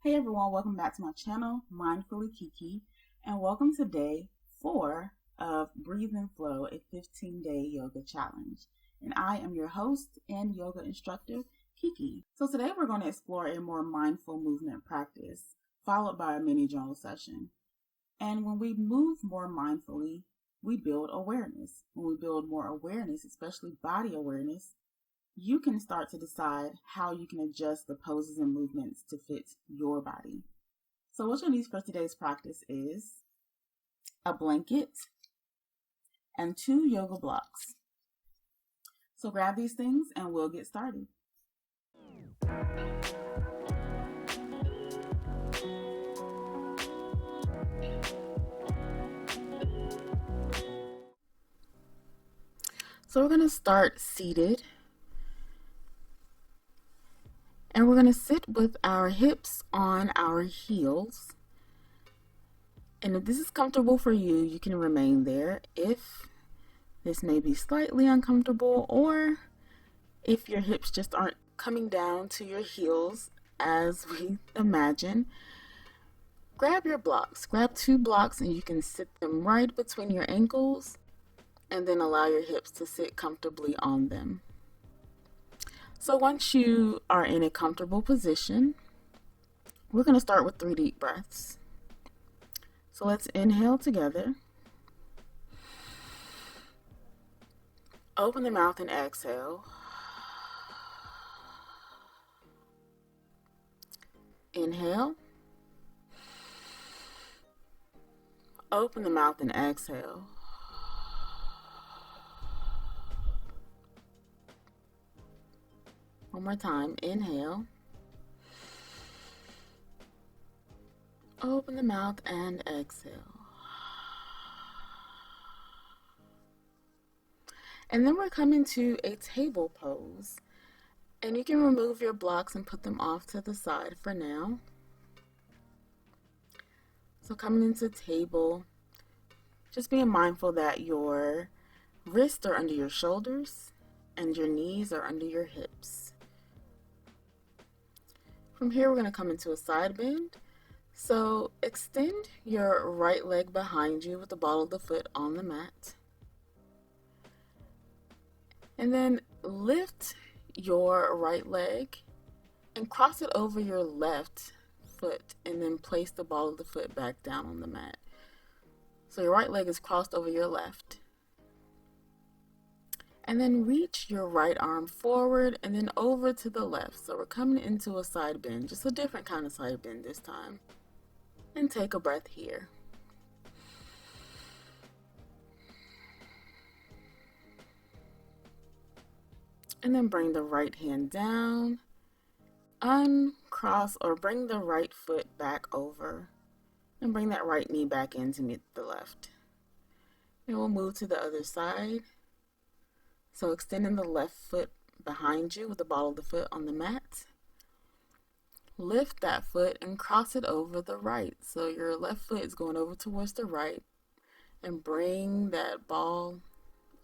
Hey everyone, welcome back to my channel, Mindfully Kiki, and welcome to day 4 of Breathe and Flow, a 15-day yoga challenge. And I am your host and yoga instructor, Kiki. So today we're going to explore a more mindful movement practice, followed by a mini journal session. And when we move more mindfully, we build awareness. When we build more awareness, especially body awareness, you can start to decide how you can adjust the poses and movements to fit your body. So what you'll need for today's practice is a blanket and 2 yoga blocks. So grab these things and we'll get started. So we're going to start seated. And we're going to sit with our hips on our heels. And if this is comfortable for you, you can remain there. If this may be slightly uncomfortable, or if your hips just aren't coming down to your heels as we imagine, grab your blocks. Grab 2 blocks and you can sit them right between your ankles and then allow your hips to sit comfortably on them. So once you are in a comfortable position, we're going to start with 3 deep breaths. So let's inhale together. Open the mouth and exhale. Inhale. Open the mouth and exhale. One more time. Inhale. Open the mouth and exhale. And then we're coming to a table pose. And you can remove your blocks and put them off to the side for now. So coming into table, just being mindful that your wrists are under your shoulders and your knees are under your hips. From here, we're going to come into a side bend. So extend your right leg behind you with the ball of the foot on the mat. And then lift your right leg and cross it over your left foot and then place the ball of the foot back down on the mat. So your right leg is crossed over your left. And then reach your right arm forward and then over to the left. So we're coming into a side bend, just a different kind of side bend this time. And take a breath here. And then bring the right hand down, uncross or bring the right foot back over and bring that right knee back in to meet the left. And we'll move to the other side. So extending the left foot behind you with the ball of the foot on the mat. Lift that foot and cross it over the right. So your left foot is going over towards the right and bring that ball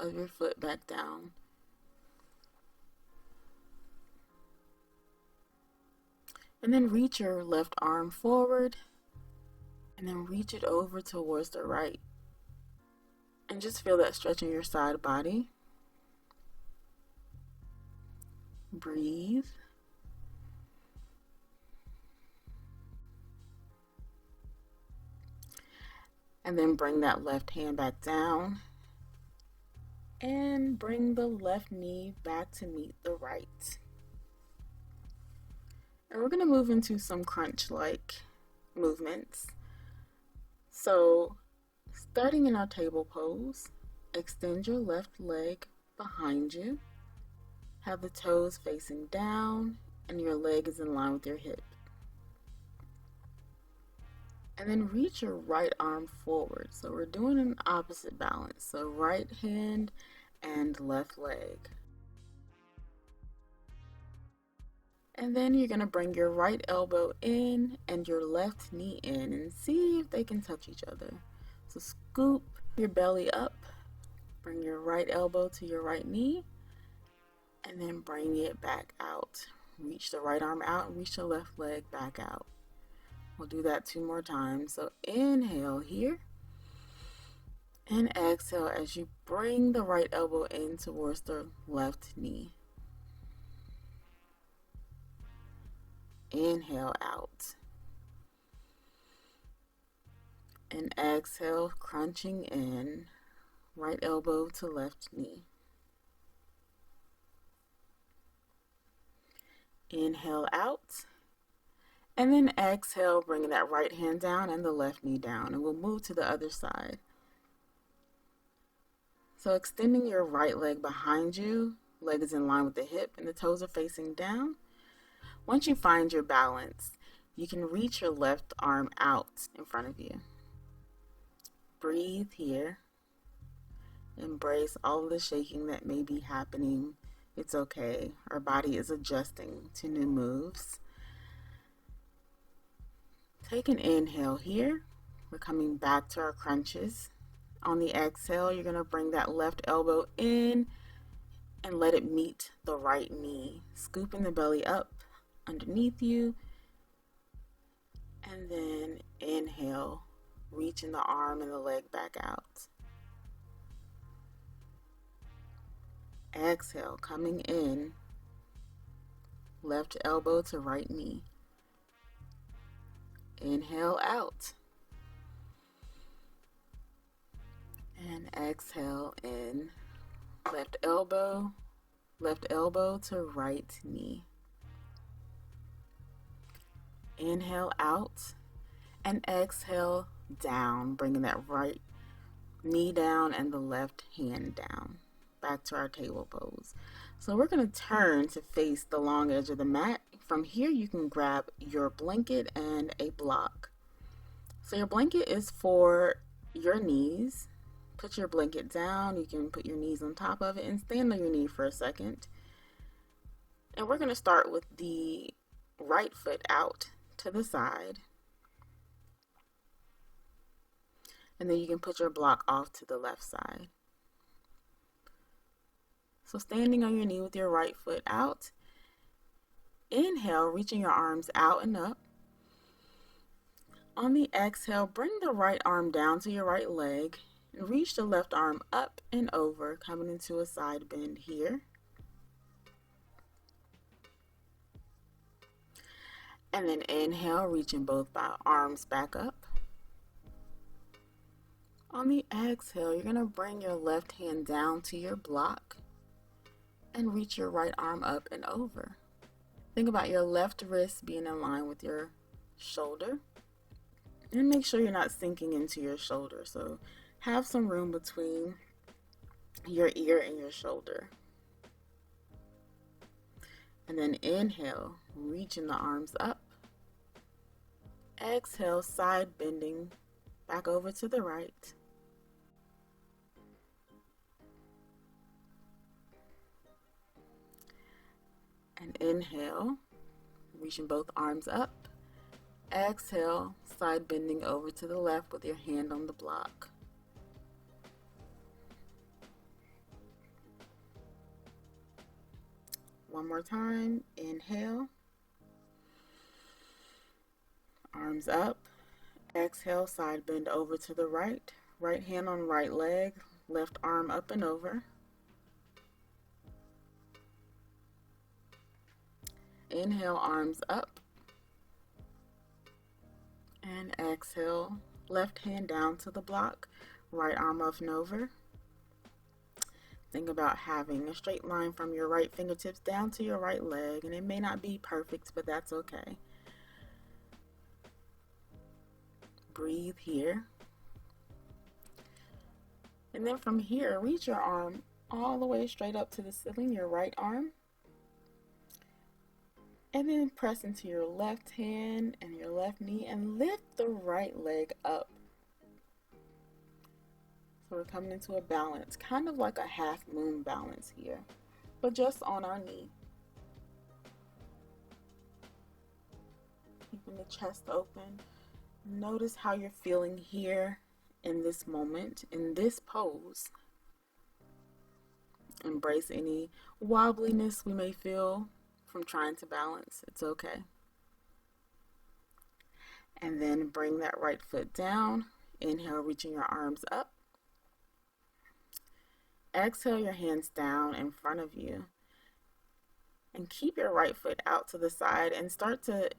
of your foot back down. And then reach your left arm forward and then reach it over towards the right. And just feel that stretch in your side body. Breathe. And then bring that left hand back down. And bring the left knee back to meet the right. And we're going to move into some crunch-like movements. So, starting in our table pose, extend your left leg behind you. Have the toes facing down and your leg is in line with your hip. And then reach your right arm forward. So we're doing an opposite balance. So right hand and left leg. And then you're going to bring your right elbow in and your left knee in and see if they can touch each other. So scoop your belly up, bring your right elbow to your right knee, and then bring it back out. Reach the right arm out and reach the left leg back out. We'll do that 2 more times. So inhale here and exhale as you bring the right elbow in towards the left knee. Inhale out. And exhale, crunching in, right elbow to left knee. Inhale out. And then exhale, bringing that right hand down and the left knee down. And we'll move to the other side. So extending your right leg behind you, leg is in line with the hip and the toes are facing down. Once you find your balance, you can reach your left arm out in front of you. Breathe here. Embrace all of the shaking that may be happening. It's okay. Our body is adjusting to new moves. Take an inhale here. We're coming back to our crunches. On the exhale, you're going to bring that left elbow in and let it meet the right knee. Scooping the belly up underneath you. And then inhale, reaching the arm and the leg back out. Exhale, coming in, left elbow to right knee. Inhale out. And exhale in, left elbow to right knee. Inhale out and exhale down, bringing that right knee down and the left hand down. Back to our table pose. So we're going to turn to face the long edge of the mat. From here you can grab your blanket and a block. So your blanket is for your knees. Put your blanket down. You can put your knees on top of it and stand on your knee for a second. And we're going to start with the right foot out to the side. And then you can put your block off to the left side. So standing on your knee with your right foot out. Inhale, reaching your arms out and up. On the exhale, bring the right arm down to your right leg and reach the left arm up and over, coming into a side bend here. And then inhale, reaching both arms back up. On the exhale, you're going to bring your left hand down to your block and reach your right arm up and over. Think about your left wrist being in line with your shoulder. And make sure you're not sinking into your shoulder. So have some room between your ear and your shoulder. And then inhale, reaching the arms up. Exhale, side bending back over to the right. And inhale, reaching both arms up. Exhale, side bending over to the left with your hand on the block. One more time. Inhale. Arms up. Exhale, side bend over to the right. Right hand on right leg. Left arm up and over. Inhale, arms up. And exhale, left hand down to the block. Right arm up and over. Think about having a straight line from your right fingertips down to your right leg, and it may not be perfect, but that's okay. Breathe here. And then from here, reach your arm all the way straight up to the ceiling, your right arm. And then press into your left hand and your left knee and lift the right leg up. So we're coming into a balance, kind of like a half moon balance here, but just on our knee. Keeping the chest open. Notice how you're feeling here in this moment, in this pose. Embrace any wobbliness we may feel from trying to balance. It's okay. And then bring that right foot down. Inhale, reaching your arms up. Exhale your hands down in front of you. And keep your right foot out to the side and start to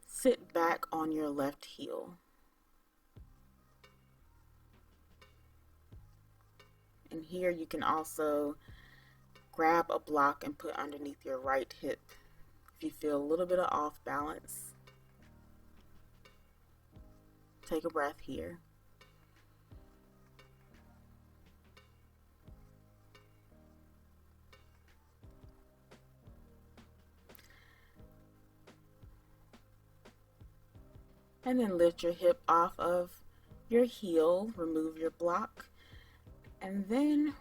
sit back on your left heel. And here you can also grab a block and put underneath your right hip if you feel a little bit of off balance. Take a breath here. And then lift your hip off of your heel, remove your block, and then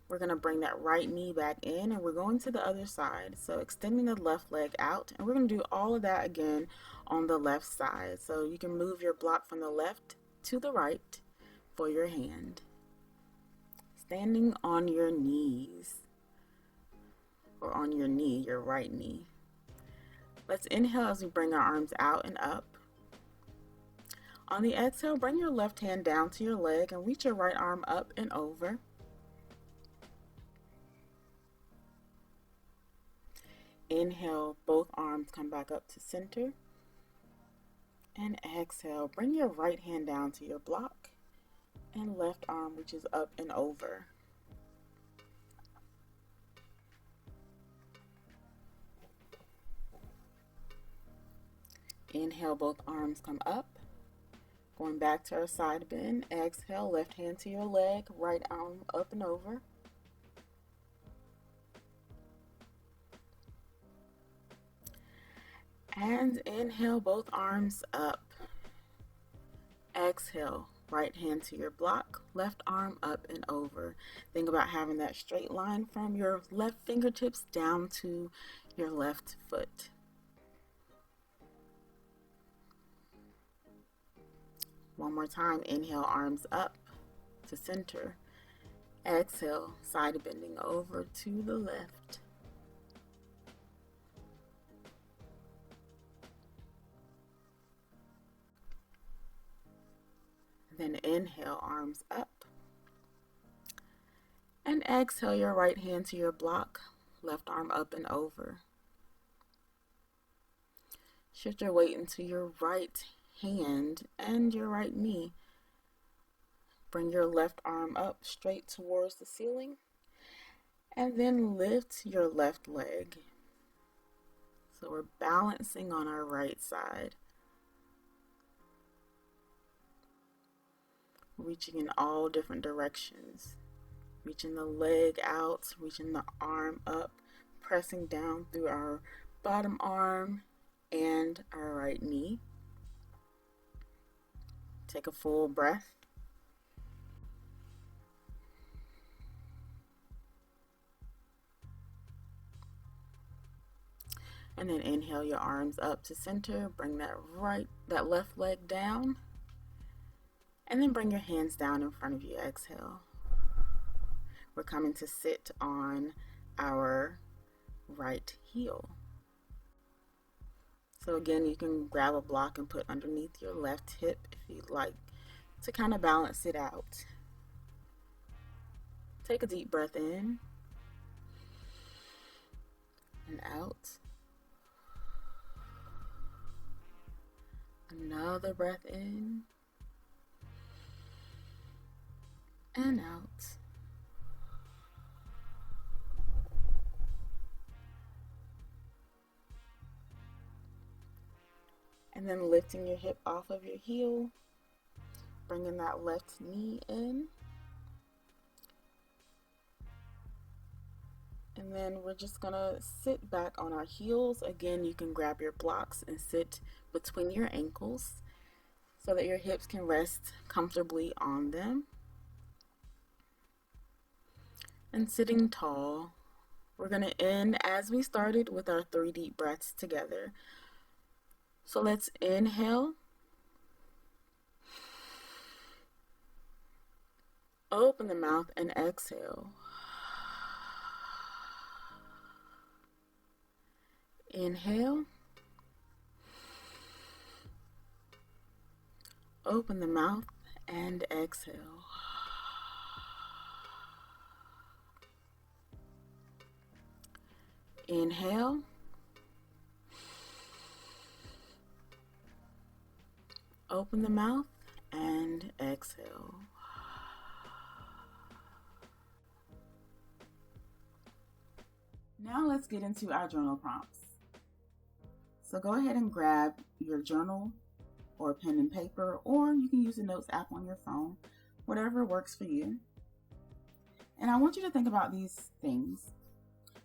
we're going to bring that right knee back in and we're going to the other side. So extending the left leg out, and we're going to do all of that again on the left side. So you can move your block from the left to the right for your hand. Standing on your knees, or on your knee, your right knee. Let's inhale as we bring our arms out and up. On the exhale, bring your left hand down to your leg and reach your right arm up and over. Inhale, both arms come back up to center. And exhale, bring your right hand down to your block and left arm reaches up and over. Inhale, both arms come up. Going back to our side bend. Exhale, left hand to your leg, right arm up and over. And inhale, both arms up. Exhale, right hand to your block, left arm up and over. Think about having that straight line from your left fingertips down to your left foot. One more time, inhale, arms up to center. Exhale, side bending over to the left. Then inhale, arms up. And exhale your right hand to your block, left arm up and over. Shift your weight into your right hand and your right knee. Bring your left arm up straight towards the ceiling. And then lift your left leg. So we're balancing on our right side. Reaching in all different directions. Reaching the leg out, reaching the arm up, pressing down through our bottom arm and our right knee. Take a full breath. And then inhale your arms up to center. Bring that left leg down. And then bring your hands down in front of you. Exhale. We're coming to sit on our right heel. So again, you can grab a block and put underneath your left hip if you'd like to kind of balance it out. Take a deep breath in and out. Another breath in and out. And then lifting your hip off of your heel, bringing that left knee in. And then we're just gonna sit back on our heels. Again, you can grab your blocks and sit between your ankles so that your hips can rest comfortably on them. And sitting tall, we're gonna end as we started with our 3 deep breaths together. So let's inhale. Open the mouth and exhale. Inhale. Open the mouth and exhale. Inhale. Open the mouth and exhale. Now let's get into our journal prompts. So go ahead and grab your journal or pen and paper, or you can use the Notes app on your phone, whatever works for you. And I want you to think about these things.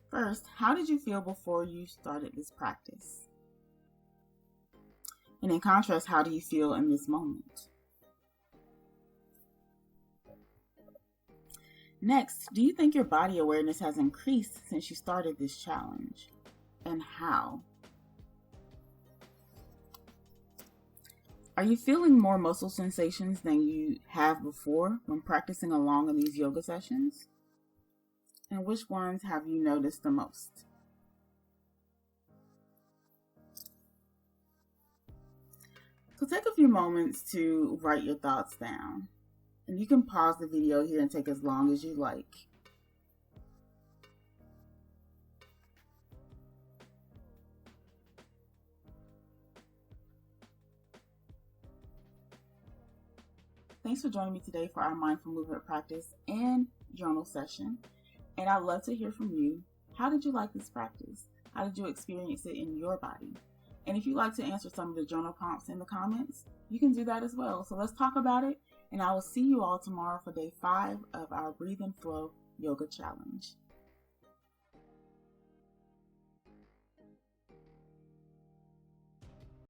First, how did you feel before you started this practice? And in contrast, how do you feel in this moment? Next, do you think your body awareness has increased since you started this challenge? And how? Are you feeling more muscle sensations than you have before when practicing along in these yoga sessions? And which ones have you noticed the most? So take a few moments to write your thoughts down. And you can pause the video here and take as long as you like. Thanks for joining me today for our mindful movement practice and journal session. And I'd love to hear from you. How did you like this practice? How did you experience it in your body? And if you'd like to answer some of the journal prompts in the comments, you can do that as well. So let's talk about it. And I will see you all tomorrow for day 5 of our Breathe and Flow Yoga Challenge.